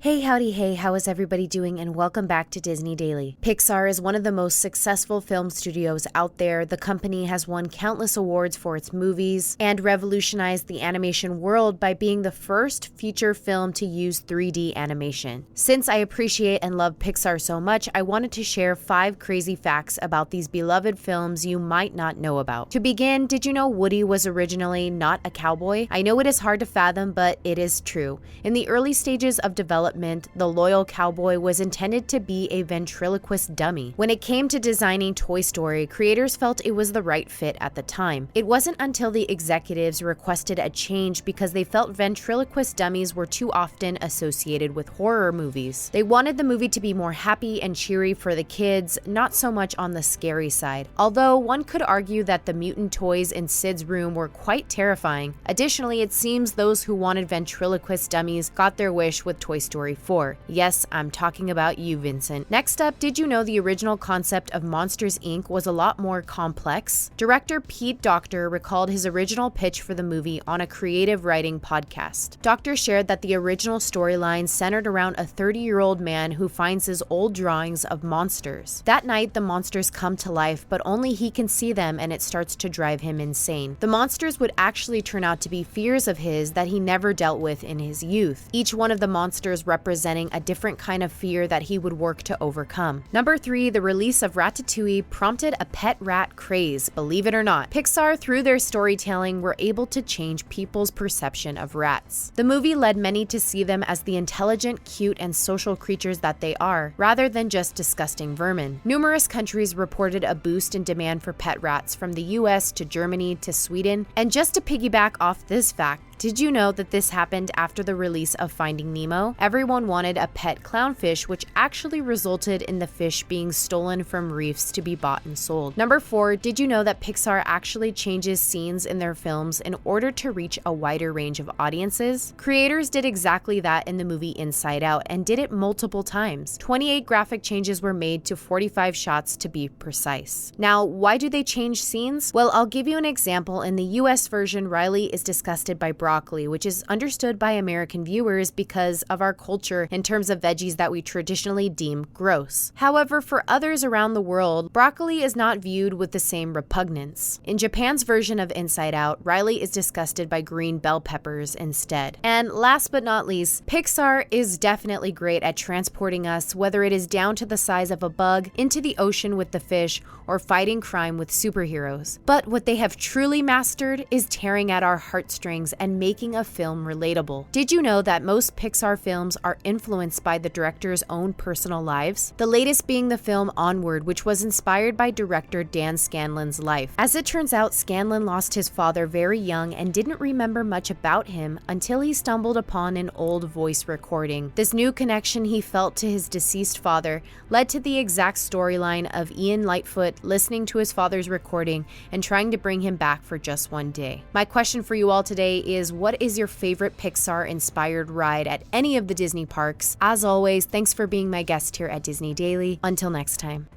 Hey, howdy, hey, how is everybody doing? And welcome back to Disney Daily. Pixar is one of the most successful film studios out there. The company has won countless awards for its movies and revolutionized the animation world by being the first feature film to use 3D animation. Since I appreciate and love Pixar so much, I wanted to share 5 crazy facts about these beloved films you might not know about. To begin, did you know Woody was originally not a cowboy? I know it is hard to fathom, but it is true. In the early stages of development, the loyal cowboy was intended to be a ventriloquist dummy. When it came to designing Toy Story, creators felt it was the right fit at the time. It wasn't until the executives requested a change because they felt ventriloquist dummies were too often associated with horror movies. They wanted the movie to be more happy and cheery for the kids, not so much on the scary side. Although one could argue that the mutant toys in Sid's room were quite terrifying. Additionally, it seems those who wanted ventriloquist dummies got their wish with Toy Story 4. Yes, I'm talking about you, Vincent. Next up, did you know the original concept of Monsters, Inc. was a lot more complex? Director Pete Docter recalled his original pitch for the movie on a creative writing podcast. Docter shared that the original storyline centered around a 30-year-old man who finds his old drawings of monsters. That night, the monsters come to life, but only he can see them, and it starts to drive him insane. The monsters would actually turn out to be fears of his that he never dealt with in his youth. Each one of the monsters representing a different kind of fear that he would work to overcome. Number 3, the release of Ratatouille prompted a pet rat craze, believe it or not. Pixar, through their storytelling, were able to change people's perception of rats. The movie led many to see them as the intelligent, cute, and social creatures that they are, rather than just disgusting vermin. Numerous countries reported a boost in demand for pet rats, from the US to Germany to Sweden. And just to piggyback off this fact, did you know that this happened after the release of Finding Nemo? Everyone wanted a pet clownfish, which actually resulted in the fish being stolen from reefs to be bought and sold. Number 4, did you know that Pixar actually changes scenes in their films in order to reach a wider range of audiences? Creators did exactly that in the movie Inside Out and did it multiple times. 28 graphic changes were made to 45 shots to be precise. Now, why do they change scenes? Well, I'll give you an example. In the US version, Riley is disgusted by broccoli, which is understood by American viewers because of our culture in terms of veggies that we traditionally deem gross. However, for others around the world, broccoli is not viewed with the same repugnance. In Japan's version of Inside Out, Riley is disgusted by green bell peppers instead. And last but not least, Pixar is definitely great at transporting us, whether it is down to the size of a bug, into the ocean with the fish, or fighting crime with superheroes. But what they have truly mastered is tearing at our heartstrings and making a film relatable. Did you know that most Pixar films are influenced by the director's own personal lives? The latest being the film Onward, which was inspired by director Dan Scanlon's life. As it turns out, Scanlon lost his father very young and didn't remember much about him until he stumbled upon an old voice recording. This new connection he felt to his deceased father led to the exact storyline of Ian Lightfoot listening to his father's recording and trying to bring him back for just one day. My question for you all today is, what is your favorite Pixar-inspired ride at any of the Disney parks? As always, thanks for being my guest here at Disney Daily. Until next time.